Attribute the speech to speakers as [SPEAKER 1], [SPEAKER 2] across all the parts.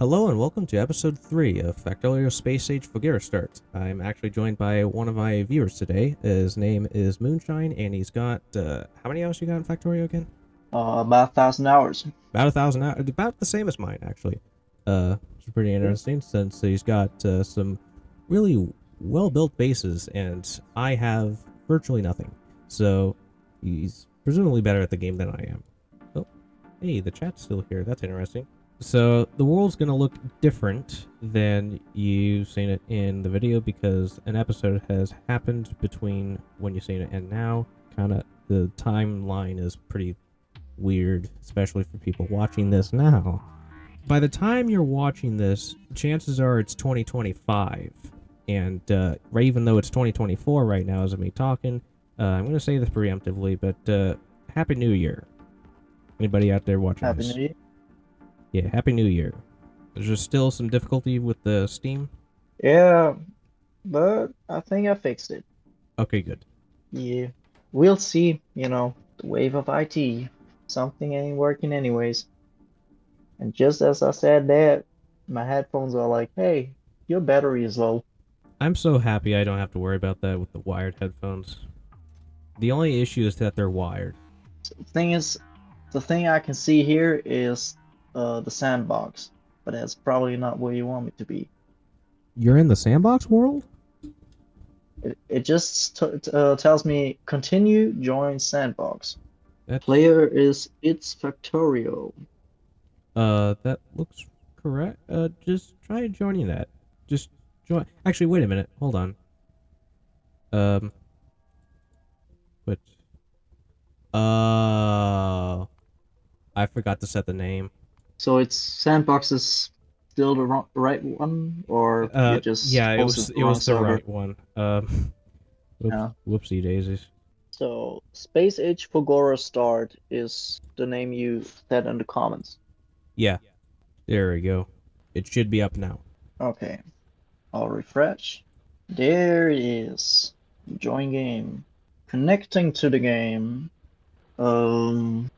[SPEAKER 1] Hello and welcome to episode 3 of Factorio Space Age Fulgora Start. I'm actually joined by one of my viewers today. His name is Moonshine, and he's got, how many hours you got in Factorio again?
[SPEAKER 2] About 1,000 hours.
[SPEAKER 1] About 1,000 hours, about the same as mine, actually. Which is pretty
[SPEAKER 2] Yeah.
[SPEAKER 1] interesting since he's got some really well-built bases, and I have virtually nothing. So he's presumably better at the game than I am. Oh, hey, the chat's still here. That's interesting. So the world's gonna look different than you've seen it in the video because an episode has happened between when you've seen it and now. Kind of the timeline is pretty weird, especially for people watching this now. By the time you're watching this, chances are it's 2025, and right, even though it's 2024 right now as of me talking, I'm gonna say this preemptively, but Happy New Year! Anybody out there watching
[SPEAKER 2] Happy New
[SPEAKER 1] this?
[SPEAKER 2] Year.
[SPEAKER 1] Yeah, Happy New Year. There's just still some difficulty with the Steam.
[SPEAKER 2] Yeah, but I think I fixed it.
[SPEAKER 1] Okay, good.
[SPEAKER 2] Yeah. We'll see, the wave of IT. Something ain't working anyways. And just as I said that, my headphones are like, hey, your battery is low.
[SPEAKER 1] I'm so happy I don't have to worry about that with the wired headphones. The only issue is that they're wired.
[SPEAKER 2] So the thing is, the thing I can see here is the sandbox, but that's probably not where you want me to be.
[SPEAKER 1] You're in the sandbox world?
[SPEAKER 2] It just tells me continue, join sandbox.
[SPEAKER 1] That's
[SPEAKER 2] Player is It's Factorio.
[SPEAKER 1] that looks correct. Just try joining that. Just join. Actually, wait a minute. Hold on. Um, but I forgot to set the name.
[SPEAKER 2] So it's sandbox is still the right one, or you just
[SPEAKER 1] Yeah, it
[SPEAKER 2] hosted
[SPEAKER 1] was
[SPEAKER 2] the
[SPEAKER 1] it
[SPEAKER 2] wrong
[SPEAKER 1] was the
[SPEAKER 2] server?
[SPEAKER 1] right one. Whoops,
[SPEAKER 2] Yeah.
[SPEAKER 1] whoopsie daisies.
[SPEAKER 2] So Space Age Fulgora Start is the name you said in the comments.
[SPEAKER 1] Yeah, there we go. It should be up now.
[SPEAKER 2] Okay, I'll refresh. There it is. Join game. Connecting to the game. Um,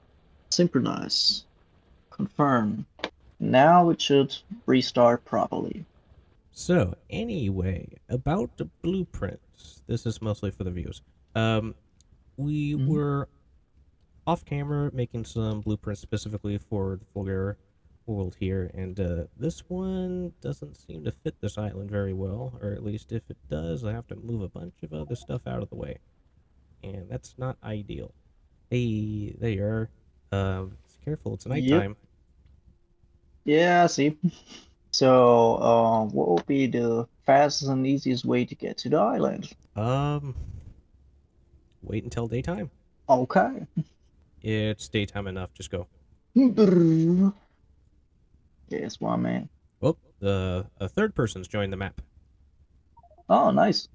[SPEAKER 2] synchronize. Confirm. Now it should restart properly.
[SPEAKER 1] So, anyway, about the blueprints. This is mostly for the views. Um, we
[SPEAKER 2] Mhm.
[SPEAKER 1] were off camera making some blueprints specifically for the Fulgara world here, and this one doesn't seem to fit this island very well, or at least if it does, I have to move a bunch of other stuff out of the way, and that's not ideal. Hey, there you are. Careful, it's
[SPEAKER 2] Yep.
[SPEAKER 1] nighttime.
[SPEAKER 2] Yeah, I see. So, what would be the fastest and easiest way to get to the island?
[SPEAKER 1] Um, Wait until daytime.
[SPEAKER 2] Okay.
[SPEAKER 1] It's daytime enough. Just go.
[SPEAKER 2] Yes, one man.
[SPEAKER 1] Oh, the a third person's joined the map.
[SPEAKER 2] Oh, nice.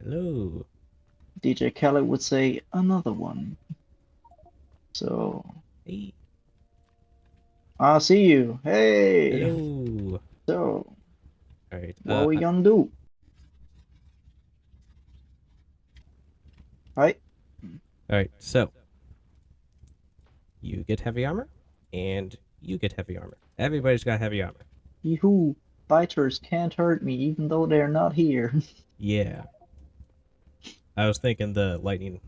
[SPEAKER 1] Hello.
[SPEAKER 2] DJ Khaled would say another one. So,
[SPEAKER 1] Hey.
[SPEAKER 2] I see you. Hey.
[SPEAKER 1] Hello.
[SPEAKER 2] So,
[SPEAKER 1] All right.
[SPEAKER 2] what are we gonna do? Right?
[SPEAKER 1] All right. So you get heavy armor, and you get heavy armor. Everybody's got heavy armor.
[SPEAKER 2] Yoo-hoo. Fighters can't hurt me even though they're not here.
[SPEAKER 1] Yeah. I was thinking the lightning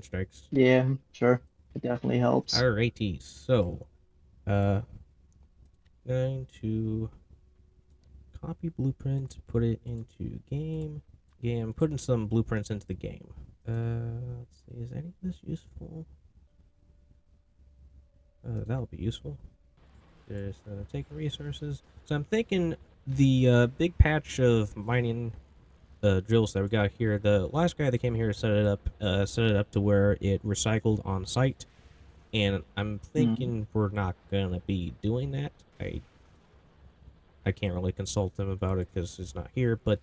[SPEAKER 1] strikes.
[SPEAKER 2] Yeah, sure. It definitely helps.
[SPEAKER 1] Alrighty. So, uh, going to copy blueprint, put it into game. Game. Putting some blueprints into the game. Let's see. Is any of this useful? That'll be useful. There's taking resources. So I'm thinking the big patch of mining drills that we got here. The last guy that came here set it up to where it recycled on site, and I'm
[SPEAKER 2] Mm.
[SPEAKER 1] thinking we're not gonna be doing that. I can't really consult him about it because he's not here, but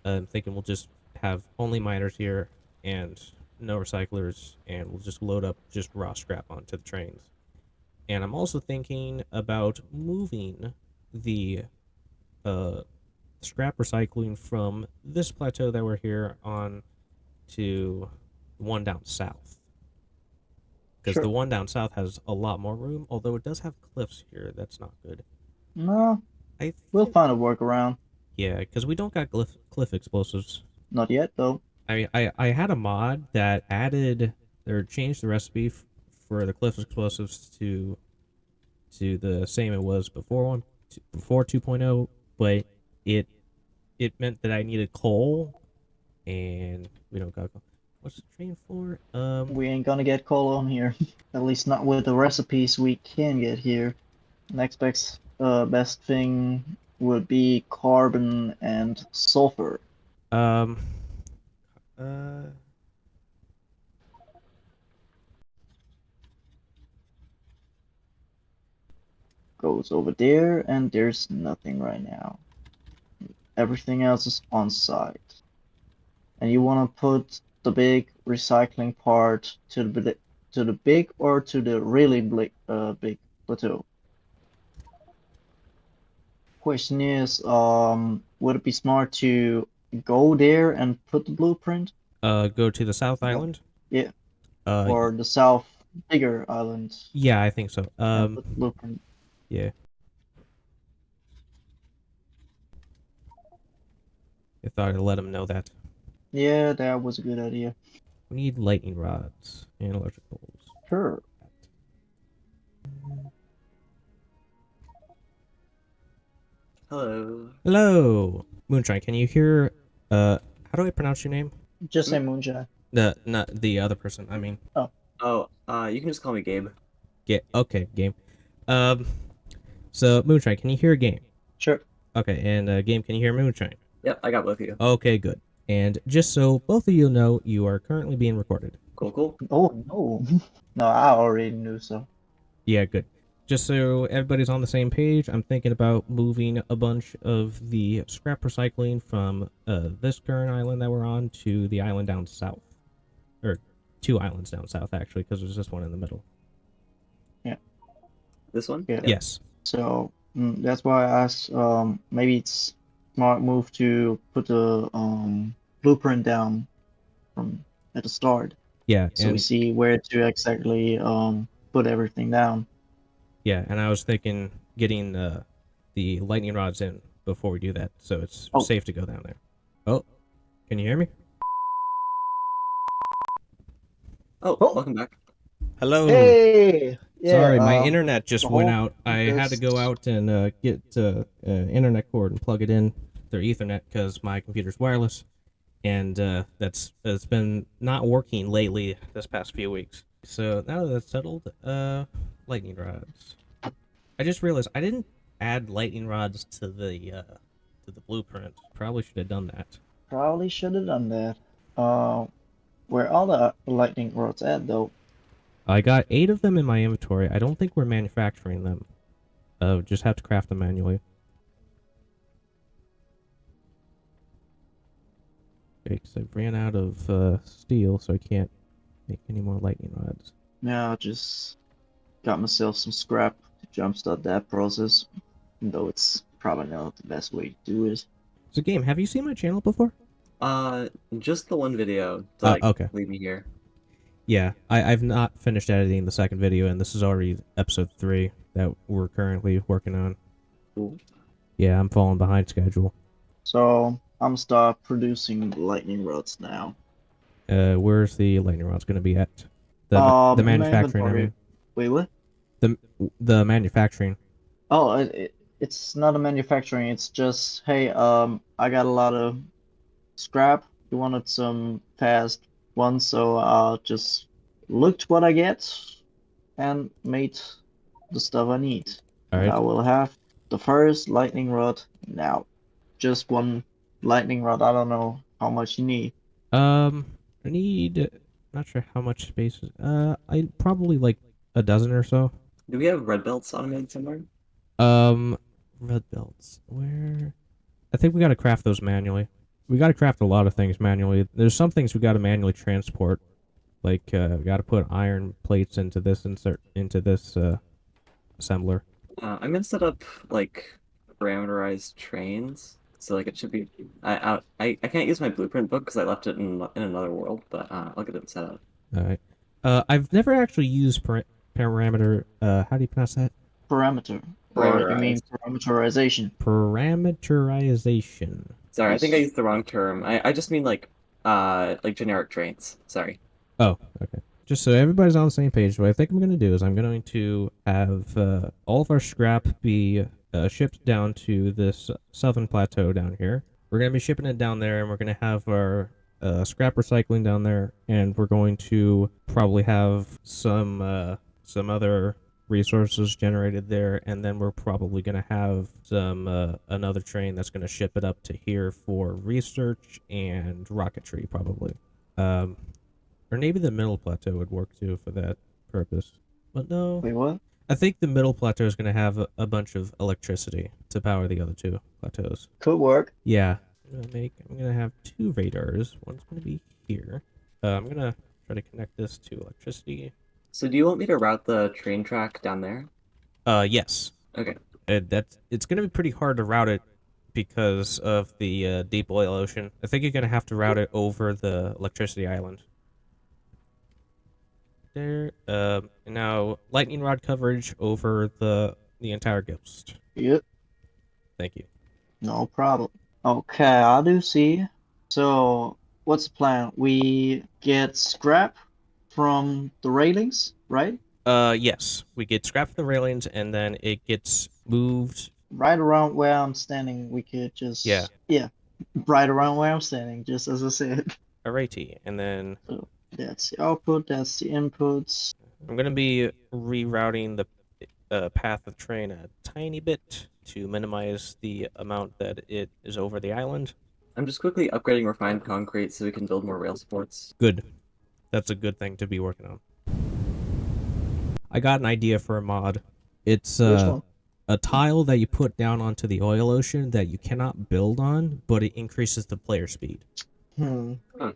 [SPEAKER 1] I'm thinking we'll just have only miners here and no recyclers, and we'll just load up just raw scrap onto the trains. And I'm also thinking about moving the uh, scrap recycling from this plateau that we're here on to the one down south. Because the
[SPEAKER 2] Sure.
[SPEAKER 1] one down south has a lot more room, although it does have cliffs here. That's not good.
[SPEAKER 2] No,
[SPEAKER 1] I
[SPEAKER 2] we'll
[SPEAKER 1] think,
[SPEAKER 2] find a workaround.
[SPEAKER 1] yeah, because we don't got cliff explosives.
[SPEAKER 2] Not yet, though.
[SPEAKER 1] I mean, I had a mod that added or changed the recipe for the cliff explosives to the same it was before before 2.0, but it it meant that I needed coal, and we don't got coal. What's the train for?
[SPEAKER 2] We ain't gonna get coal on here. At least not with the recipes we can get here. Best thing would be carbon and sulfur.
[SPEAKER 1] Um, uh,
[SPEAKER 2] Goes over there, and there's nothing right now. Everything else is on site. And you want to put the big recycling part to the big or to the really big plateau. Question is, would it be smart to go there and put the blueprint?
[SPEAKER 1] go to the South
[SPEAKER 2] Go,
[SPEAKER 1] Island.
[SPEAKER 2] yeah,
[SPEAKER 1] Uh,
[SPEAKER 2] or the south bigger island
[SPEAKER 1] yeah, I think so.
[SPEAKER 2] and put the blueprint.
[SPEAKER 1] Yeah, I thought I'd let him know that.
[SPEAKER 2] Yeah, that was a good idea.
[SPEAKER 1] We need lightning rods and electricals.
[SPEAKER 2] Sure.
[SPEAKER 3] Hello.
[SPEAKER 1] Hello, Moonshine. Can you hear? How do I pronounce your name?
[SPEAKER 2] Just
[SPEAKER 3] Hmm?
[SPEAKER 2] say moonshine.
[SPEAKER 1] The not the other person. I mean,
[SPEAKER 2] Oh,
[SPEAKER 3] Oh, you can just call me Gabe.
[SPEAKER 1] get okay game. Um, so Moonshine, can you hear a game?
[SPEAKER 2] sure.
[SPEAKER 1] Okay, and game, can you hear Moonshine?
[SPEAKER 3] Yep, I got both of you.
[SPEAKER 1] Okay, good. And just so both of you know, you are currently being recorded.
[SPEAKER 3] Cool, cool.
[SPEAKER 2] Oh no. No, I already knew so.
[SPEAKER 1] Yeah, good. Just so everybody's on the same page, I'm thinking about moving a bunch of the scrap recycling from this current island that we're on to the island down south. Or two islands down south, actually, because there's just one in the middle.
[SPEAKER 2] Yeah.
[SPEAKER 3] This one?
[SPEAKER 2] Yeah.
[SPEAKER 3] Yep.
[SPEAKER 1] Yes.
[SPEAKER 2] So that's why I asked. Maybe it's smart move to put the blueprint down from at the start,
[SPEAKER 1] Yeah,
[SPEAKER 2] so we
[SPEAKER 1] and
[SPEAKER 2] see where to exactly put everything down.
[SPEAKER 1] I was thinking getting the lightning rods in before we do that, so it's
[SPEAKER 2] Oh,
[SPEAKER 1] safe to go down there. Oh, can you hear me?
[SPEAKER 3] Oh,
[SPEAKER 2] oh,
[SPEAKER 3] welcome back.
[SPEAKER 1] Hello.
[SPEAKER 2] hey, yeah.
[SPEAKER 1] Sorry, my internet
[SPEAKER 2] The
[SPEAKER 1] just went
[SPEAKER 2] whole
[SPEAKER 1] out. I had to go
[SPEAKER 2] just
[SPEAKER 1] out and get internet cord and plug it in through Ethernet because my computer's wireless, and it's been not working lately this past few weeks. So now that that's settled, lightning rods. I just realized I didn't add lightning rods to the blueprint. Probably should have done that.
[SPEAKER 2] probably should have done that. Uh, where all the lightning rods at though?
[SPEAKER 1] I got 8 of them in my inventory. I don't think we're manufacturing them. Just have to craft them manually. Okay, because I ran out of steel, so I can't make any more lightning rods.
[SPEAKER 2] Yeah, I just got myself some scrap to jumpstart that process, though it's probably not the best way to do it.
[SPEAKER 1] So, game, have you seen my channel before?
[SPEAKER 3] Uh, just the one video to like
[SPEAKER 1] Okay.
[SPEAKER 3] leave me here.
[SPEAKER 1] Yeah, I've not finished editing the second video, and this is already episode 3 that we're currently working on.
[SPEAKER 3] Cool.
[SPEAKER 1] Yeah, I'm falling behind schedule.
[SPEAKER 2] So I'm start producing lightning rods now.
[SPEAKER 1] Where's the lightning rods going to be at? The
[SPEAKER 2] In my
[SPEAKER 1] manufacturing, I
[SPEAKER 2] inventory.
[SPEAKER 1] mean.
[SPEAKER 2] Wait, what?
[SPEAKER 1] The the manufacturing.
[SPEAKER 2] Oh, it's not a manufacturing. It's just, hey, I got a lot of scrap. You wanted some fast ones, so I just looked what I get and made the stuff I need.
[SPEAKER 1] All
[SPEAKER 2] And I
[SPEAKER 1] right.
[SPEAKER 2] will have the first lightning rod now. Just one lightning rod. I don't know how much you need.
[SPEAKER 1] I need. Not sure how much space. I probably like a dozen or so.
[SPEAKER 3] Do we have red belts automated somewhere?
[SPEAKER 1] Um, red belts. Where? I think we got to craft those manually. We got to craft a lot of things manually. There's some things we got to manually transport. Like, we got to put iron plates into this assembler.
[SPEAKER 3] I'm gonna set up like parameterized trains. So like it should be. I can't use my blueprint book because I left it in another world, but I'll get it set up.
[SPEAKER 1] All right. I've never actually used parameter. How do you pronounce that?
[SPEAKER 2] Parameter. Or you mean
[SPEAKER 3] Parameterized.
[SPEAKER 2] parameterization?
[SPEAKER 1] Parameterization.
[SPEAKER 3] Sorry, I think I
[SPEAKER 2] Yes.
[SPEAKER 3] used the wrong term. I just mean like generic trains. Sorry.
[SPEAKER 1] Oh, okay. Just so everybody's on the same page, what I think I'm going to do is I'm going to have all of our scrap be shipped down to this southern plateau down here. We're going to be shipping it down there, and we're going to have our scrap recycling down there, and we're going to probably have some other resources generated there, and then we're probably going to have some another train that's going to ship it up to here for research and rocketry, probably. Um, or maybe the middle plateau would work too for that purpose. But no,
[SPEAKER 2] Wait, what?
[SPEAKER 1] I think the middle plateau is going to have a bunch of electricity to power the other two plateaus.
[SPEAKER 2] Could work.
[SPEAKER 1] Yeah, I'm gonna have two radars. One's gonna be here. I'm gonna try to connect this to electricity.
[SPEAKER 3] So do you want me to route the train track down there?
[SPEAKER 1] Yes.
[SPEAKER 3] Okay.
[SPEAKER 1] It's gonna be pretty hard to route it because of the deep oil ocean. I think you're gonna have to route it over the electricity island. There. Now lightning rod coverage over the entire ghost.
[SPEAKER 2] Yep.
[SPEAKER 1] Thank you.
[SPEAKER 2] No problem. Okay, I do see. So, what's the plan? We get scrap from the railings, right?
[SPEAKER 1] Yes, we get scrap from the railings, and then it gets moved.
[SPEAKER 2] Right around where I'm standing, we could
[SPEAKER 1] Yeah,
[SPEAKER 2] just, yeah, right around where I'm standing, just as I said.
[SPEAKER 1] alrighty, and then
[SPEAKER 2] So, that's the output, that's the inputs.
[SPEAKER 1] I'm gonna be rerouting the path of train a tiny bit to minimize the amount that it is over the island.
[SPEAKER 3] I'm just quickly upgrading refined concrete so we can build more rail supports.
[SPEAKER 1] Good. That's a good thing to be working on. I got an idea for a mod. It's
[SPEAKER 2] Which one?
[SPEAKER 1] a tile that you put down onto the oil ocean that you cannot build on, but it increases the player speed.
[SPEAKER 2] Hmm.
[SPEAKER 3] Huh.
[SPEAKER 2] I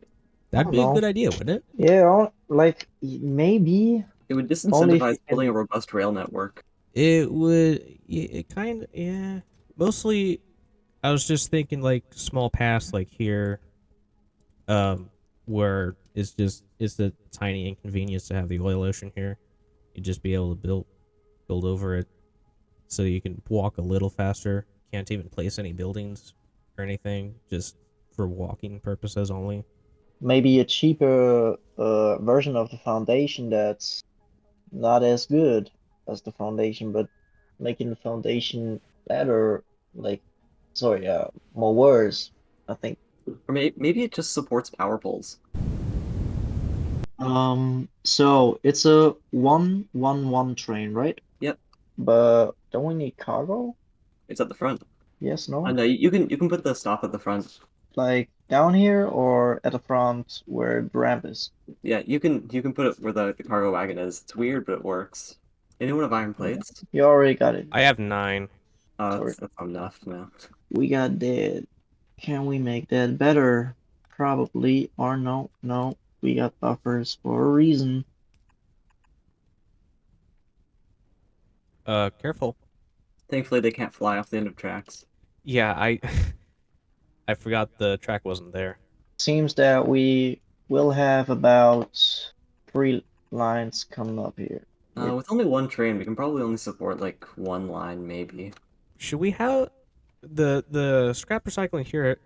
[SPEAKER 1] That'd
[SPEAKER 2] don't
[SPEAKER 1] be a
[SPEAKER 2] know.
[SPEAKER 1] good idea, wouldn't it?
[SPEAKER 2] Yeah, like maybe
[SPEAKER 3] It would
[SPEAKER 2] only if you
[SPEAKER 3] disincentivize building a
[SPEAKER 2] can.
[SPEAKER 3] robust rail network.
[SPEAKER 1] It would. It kind of. Yeah. Mostly, I was just thinking like small paths like here, where it's a tiny inconvenience to have the oil ocean here. You'd just be able to build over it, so you can walk a little faster. Can't even place any buildings or anything, just for walking purposes only.
[SPEAKER 2] Maybe a cheaper version of the foundation that's not as good as the foundation, but making the foundation better, like, sorry, more worse, I think.
[SPEAKER 3] Or maybe it just supports power poles.
[SPEAKER 2] So it's a 111 train, right?
[SPEAKER 3] Yep,
[SPEAKER 2] But don't we need cargo?
[SPEAKER 3] it's at the front.
[SPEAKER 2] Yes,
[SPEAKER 3] Oh
[SPEAKER 2] no?
[SPEAKER 3] no, you can put the stop at the front.
[SPEAKER 2] Like down here or at the front where the ramp is?
[SPEAKER 3] Yeah, you can put it where the cargo wagon is. It's weird, but it works. Anyone have iron
[SPEAKER 2] Yeah.
[SPEAKER 3] plates?
[SPEAKER 2] You already got it.
[SPEAKER 1] I have 9.
[SPEAKER 3] Oh,
[SPEAKER 2] Sorry.
[SPEAKER 3] that's not enough now.
[SPEAKER 2] We got that. Can we make that better? Probably. Or no, no. We got buffers for a reason.
[SPEAKER 1] Careful.
[SPEAKER 3] Thankfully, they can't fly off the end of tracks.
[SPEAKER 1] Yeah, I I forgot the track wasn't there.
[SPEAKER 2] Seems that we will have about 3 lines coming up here. We're
[SPEAKER 3] With only one train, we can probably only support like one line, maybe.
[SPEAKER 1] Should we have the scrap recycling here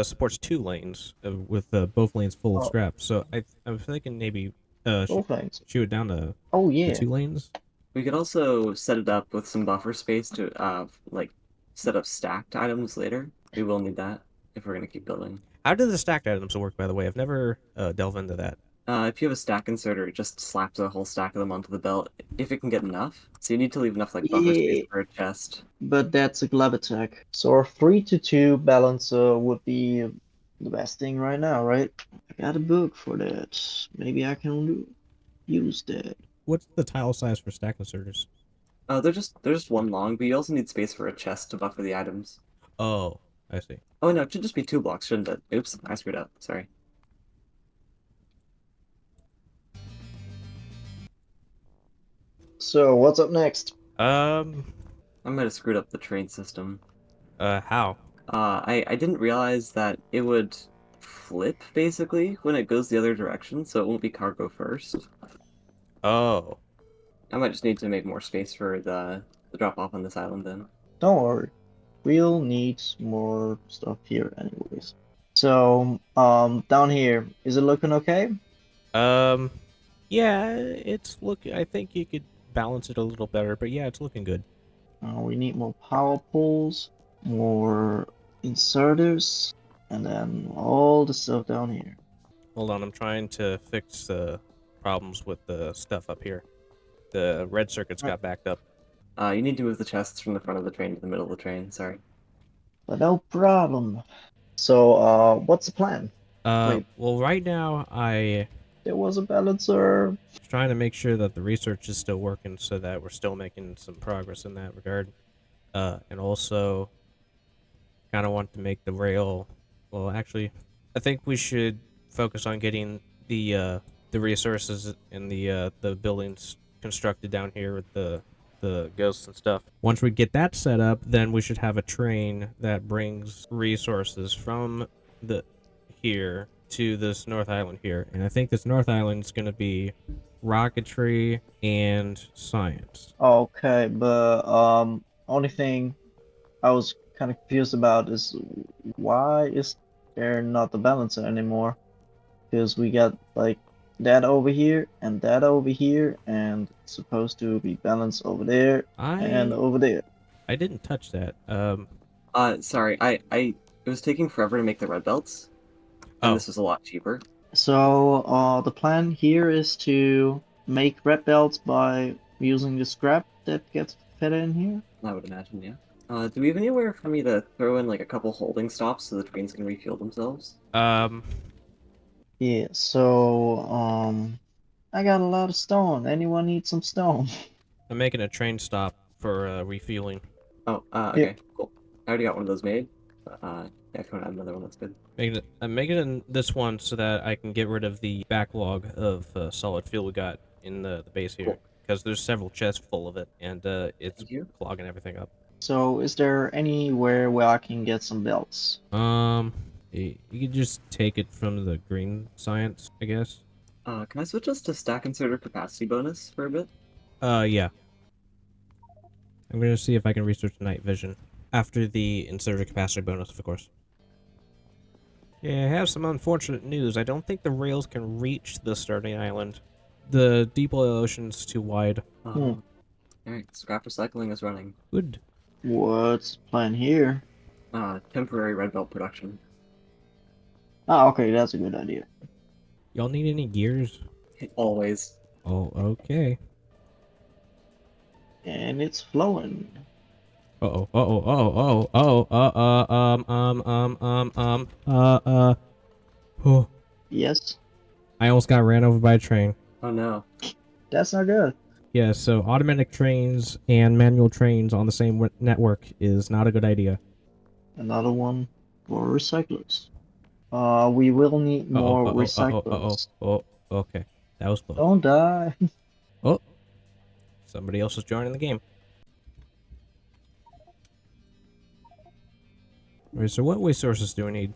[SPEAKER 1] supports 2 lanes with both lanes full of
[SPEAKER 2] oh,
[SPEAKER 1] scrap. So I'm thinking maybe
[SPEAKER 2] both lanes.
[SPEAKER 1] shoot it down to
[SPEAKER 2] Oh
[SPEAKER 1] the
[SPEAKER 2] yeah.
[SPEAKER 1] 2 lanes.
[SPEAKER 3] We could also set it up with some buffer space to like set up stacked items later. We will need that if we're gonna keep building.
[SPEAKER 1] How do the stacked items work, by the way? I've never delved into that.
[SPEAKER 3] If you have a stack inserter, it just slaps a whole stack of them onto the belt if it can get enough. So you need to leave enough like buffer space
[SPEAKER 2] Yeah,
[SPEAKER 3] for a chest.
[SPEAKER 2] but that's a glove attack. So a 3-to-2 balancer would be the best thing right now, right? I got a book for that. Maybe I can use that.
[SPEAKER 1] What's the tile size for stack inserters?
[SPEAKER 3] They're just one long, but you also need space for a chest to buffer the items.
[SPEAKER 1] Oh, I see.
[SPEAKER 3] Oh no, it should just be 2 blocks, shouldn't it? Oops, I screwed up. Sorry.
[SPEAKER 2] So what's up next?
[SPEAKER 1] Um,
[SPEAKER 3] I might have screwed up the train system.
[SPEAKER 1] how?
[SPEAKER 3] I didn't realize that it would flip basically when it goes the other direction, so it won't be cargo first.
[SPEAKER 1] Oh,
[SPEAKER 3] I might just need to make more space for the to drop off on this island then.
[SPEAKER 2] Don't worry. We'll need more stuff here anyways. So, down here, is it looking okay?
[SPEAKER 1] Um, yeah, it's look. I think you could balance it a little better, but yeah, it's looking good.
[SPEAKER 2] We need more power poles, more inserters, and then all the stuff down here.
[SPEAKER 1] Hold on, I'm trying to fix problems with the stuff up here. The red circuits
[SPEAKER 2] Alright,
[SPEAKER 1] got backed up.
[SPEAKER 3] You need to move the chests from the front of the train to the middle of the train. Sorry.
[SPEAKER 2] but no problem. So, what's the plan? Wait,
[SPEAKER 1] Well, right now I
[SPEAKER 2] there was a balancer.
[SPEAKER 1] trying to make sure that the research is still working, so that we're still making some progress in that regard. And also kind of want to make the rail. Well, actually, I think we should focus on getting the resources and the buildings constructed down here with the ghosts and stuff. Once we get that set up, then we should have a train that brings resources from the here to this North Island here. And I think this North Island is going to be rocketry and science.
[SPEAKER 2] Okay, but only thing I was kind of confused about is why is there not the balancer anymore? Because we got like that over here and that over here, and it's supposed to be balanced over there and
[SPEAKER 1] I
[SPEAKER 2] over there.
[SPEAKER 1] I didn't touch that.
[SPEAKER 3] Sorry. It was taking forever to make the red belts, and
[SPEAKER 1] Oh,
[SPEAKER 3] this was a lot cheaper.
[SPEAKER 2] So, the plan here is to make red belts by using the scrap that gets fed in here.
[SPEAKER 3] I would imagine, yeah. Do we have anywhere for me to throw in like a couple holding stops so the trains can refuel themselves?
[SPEAKER 1] um,
[SPEAKER 2] Yeah, so, I got a lot of stone. Anyone need some stone?
[SPEAKER 1] I'm making a train stop for refueling.
[SPEAKER 3] Oh,
[SPEAKER 2] Here,
[SPEAKER 3] okay, cool. I already got one of those made. But, yeah, if you want to add another one, that's good.
[SPEAKER 1] I'm making this one so that I can get rid of the backlog of solid fuel we got in the base here,
[SPEAKER 3] Cool.
[SPEAKER 1] because there's several chests full of it, and it's
[SPEAKER 3] Thank you.
[SPEAKER 1] clogging everything up.
[SPEAKER 2] so is there anywhere where I can get some belts?
[SPEAKER 1] You could just take it from the green science, I guess.
[SPEAKER 3] Can I switch us to stack inserter capacity bonus for a bit?
[SPEAKER 1] Yeah. I'm gonna see if I can research night vision after the inserted capacity bonus, of course. Yeah, I have some unfortunate news. I don't think the rails can reach the starting island. The deep oil ocean's too wide.
[SPEAKER 2] Hmm.
[SPEAKER 3] Alright, scrap recycling is running.
[SPEAKER 1] Good.
[SPEAKER 2] What's the plan here?
[SPEAKER 3] Temporary red belt production.
[SPEAKER 2] Ah, okay, that's a good idea.
[SPEAKER 1] Y'all need any gears?
[SPEAKER 3] Always.
[SPEAKER 1] Oh, okay.
[SPEAKER 2] And it's flowing.
[SPEAKER 1] Uh-oh, uh-oh, uh-oh, oh, oh.
[SPEAKER 2] Yes,
[SPEAKER 1] I almost got ran over by a train.
[SPEAKER 3] Oh no.
[SPEAKER 2] that's not good.
[SPEAKER 1] Yeah, so automatic trains and manual trains on the same network is not a good idea.
[SPEAKER 2] Another one for recyclers. We will need
[SPEAKER 1] Uh-oh,
[SPEAKER 2] more
[SPEAKER 1] uh-oh, uh-oh, uh-oh,
[SPEAKER 2] recyclers.
[SPEAKER 1] oh, okay. That was close.
[SPEAKER 2] Don't die.
[SPEAKER 1] Oh, somebody else is joining the game. Alright, so what waste sources do we need?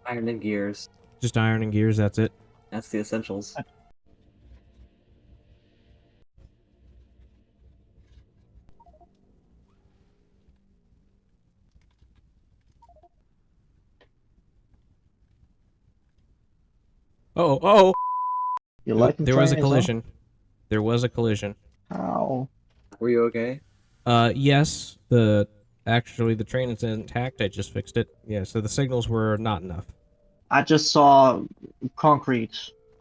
[SPEAKER 3] Iron and gears.
[SPEAKER 1] Just iron and gears, that's it?
[SPEAKER 3] That's the essentials.
[SPEAKER 1] Oh, oh!
[SPEAKER 2] You liking
[SPEAKER 1] There was a
[SPEAKER 2] trains, huh?
[SPEAKER 1] collision. There was a collision.
[SPEAKER 2] How?
[SPEAKER 3] Were you okay?
[SPEAKER 1] Yes, actually the train is intact. I just fixed it. Yeah, so the signals were not enough.
[SPEAKER 2] I just saw concrete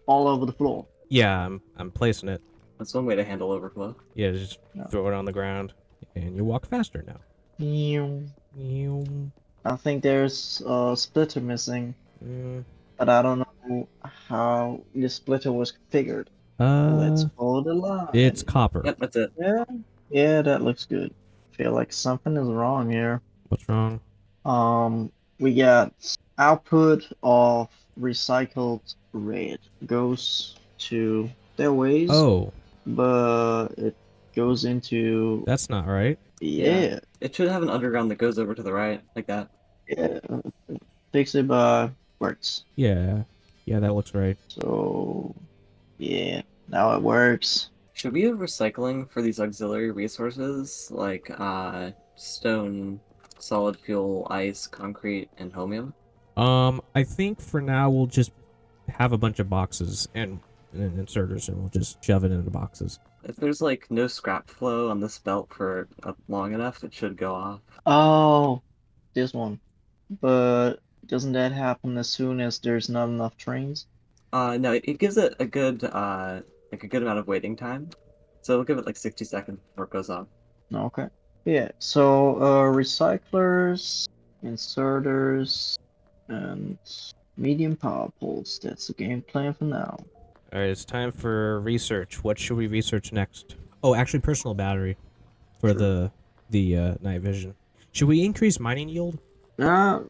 [SPEAKER 2] all over the floor.
[SPEAKER 1] Yeah, I'm placing it.
[SPEAKER 3] That's one way to handle overflow.
[SPEAKER 1] Yeah, just
[SPEAKER 2] No.
[SPEAKER 1] throw it on the ground, and you walk faster now.
[SPEAKER 2] Meow.
[SPEAKER 1] Mm,
[SPEAKER 2] I think there's a splitter missing, but I don't know how the splitter was configured. Let's follow the line.
[SPEAKER 1] it's copper.
[SPEAKER 3] Yep, that's it.
[SPEAKER 2] Yeah, yeah, that looks good. Feel like something is wrong here.
[SPEAKER 1] What's wrong?
[SPEAKER 2] We got output of recycled red goes to their ways,
[SPEAKER 1] Oh,
[SPEAKER 2] but it goes into
[SPEAKER 1] that's not right.
[SPEAKER 2] yeah,
[SPEAKER 3] It should have an underground that goes over to the right, like that.
[SPEAKER 2] yeah, fix it by works.
[SPEAKER 1] Yeah, that looks right.
[SPEAKER 2] So yeah, now it works.
[SPEAKER 3] Should we have recycling for these auxiliary resources like stone, solid fuel, ice, concrete, and homium?
[SPEAKER 1] I think for now we'll just have a bunch of boxes and inserters, and we'll just shove it into boxes.
[SPEAKER 3] If there's like no scrap flow on this belt for long enough, it should go off.
[SPEAKER 2] Oh, this one. But doesn't that happen as soon as there's not enough trains?
[SPEAKER 3] No, it gives it a good like a good amount of waiting time. So we'll give it like 60 seconds before it goes off.
[SPEAKER 2] Okay. Yeah, so recyclers, inserters, and medium power poles. That's the game plan for now.
[SPEAKER 1] All right, it's time for research. What should we research next? Oh, actually, personal battery for
[SPEAKER 2] True.
[SPEAKER 1] the night vision. Should we increase mining yield?
[SPEAKER 2] Uh,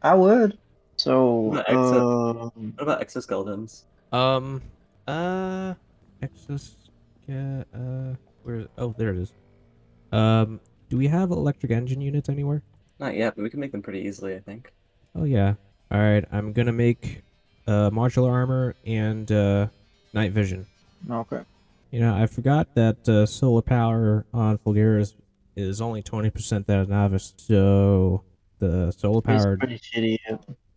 [SPEAKER 2] I would.
[SPEAKER 3] What
[SPEAKER 2] So,
[SPEAKER 3] about what about exoskeletons?
[SPEAKER 1] Um, uh, excess. Yeah. Where? Oh, there it is. Um, do we have electric engine units anywhere?
[SPEAKER 3] Not yet, but we can make them pretty easily, I think.
[SPEAKER 1] Oh yeah. All right, I'm gonna make modular armor and night vision.
[SPEAKER 2] okay.
[SPEAKER 1] You know, I forgot that solar power on Fulgora is only 20% that of novice, so the solar
[SPEAKER 2] It's
[SPEAKER 1] powered,
[SPEAKER 2] pretty shitty.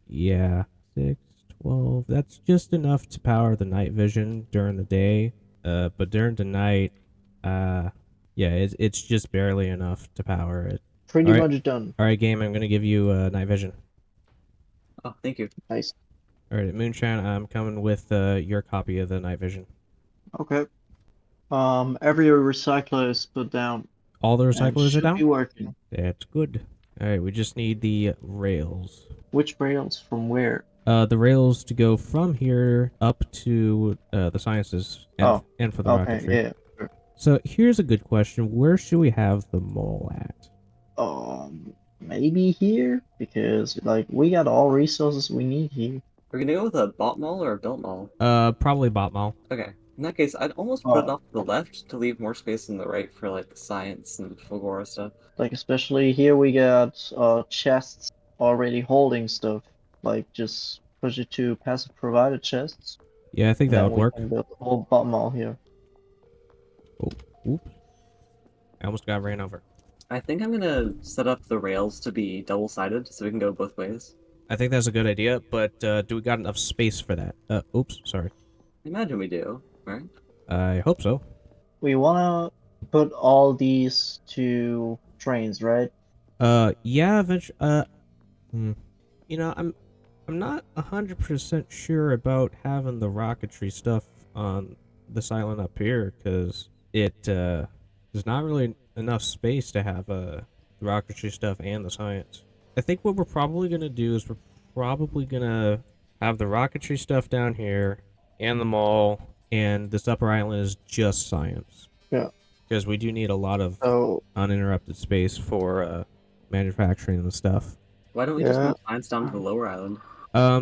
[SPEAKER 1] yeah, 6, 12. That's just enough to power the night vision during the day. But during the night, uh, yeah, it's just barely enough to power it.
[SPEAKER 2] Pretty
[SPEAKER 1] All
[SPEAKER 2] much done.
[SPEAKER 1] right, game. I'm gonna give you night vision.
[SPEAKER 3] Oh, thank you.
[SPEAKER 2] Nice.
[SPEAKER 1] All right, Moonshine. I'm coming with your copy of the night vision.
[SPEAKER 2] Okay. Every recycler is put down
[SPEAKER 1] All the
[SPEAKER 2] and
[SPEAKER 1] recyclers are
[SPEAKER 2] should
[SPEAKER 1] down.
[SPEAKER 2] be working.
[SPEAKER 1] That's good. All right, we just need the rails.
[SPEAKER 2] Which rails from where?
[SPEAKER 1] The rails to go from here up to the sciences
[SPEAKER 2] Oh,
[SPEAKER 1] and for the
[SPEAKER 2] okay,
[SPEAKER 1] rocketry.
[SPEAKER 2] yeah. Sure.
[SPEAKER 1] So here's a good question: where should we have the mall at?
[SPEAKER 2] Maybe here because like we got all resources we need here.
[SPEAKER 3] We're gonna go with a bot mall or a built mall.
[SPEAKER 1] Probably bot mall.
[SPEAKER 3] Okay. In that case, I'd almost put it
[SPEAKER 2] Uh,
[SPEAKER 3] off to the left to leave more space on the right for like the science and Fulgora stuff.
[SPEAKER 2] like especially here we got chests already holding stuff. Like just push it to passive provided chests,
[SPEAKER 1] Yeah, I think
[SPEAKER 2] and
[SPEAKER 1] that
[SPEAKER 2] then
[SPEAKER 1] would
[SPEAKER 2] we
[SPEAKER 1] work.
[SPEAKER 2] can build the whole bottom all here.
[SPEAKER 1] Oh, oops! I almost got ran over.
[SPEAKER 3] I think I'm gonna set up the rails to be double-sided so we can go both ways.
[SPEAKER 1] I think that's a good idea, but do we got enough space for that? Oops, sorry.
[SPEAKER 3] Imagine we do, right?
[SPEAKER 1] I hope so.
[SPEAKER 2] We wanna put all these to trains, right?
[SPEAKER 1] Yeah, eventually. Hmm. You know, I'm not 100% sure about having the rocketry stuff on this island up here because there's not really enough space to have the rocketry stuff and the science. I think what we're probably gonna do is we're probably gonna have the rocketry stuff down here and the mall, and this upper island is just science
[SPEAKER 2] Yeah.
[SPEAKER 1] because we do need a lot of
[SPEAKER 2] So
[SPEAKER 1] uninterrupted space for manufacturing and stuff.
[SPEAKER 3] Why don't we just
[SPEAKER 2] yeah.
[SPEAKER 3] move science down to the lower island?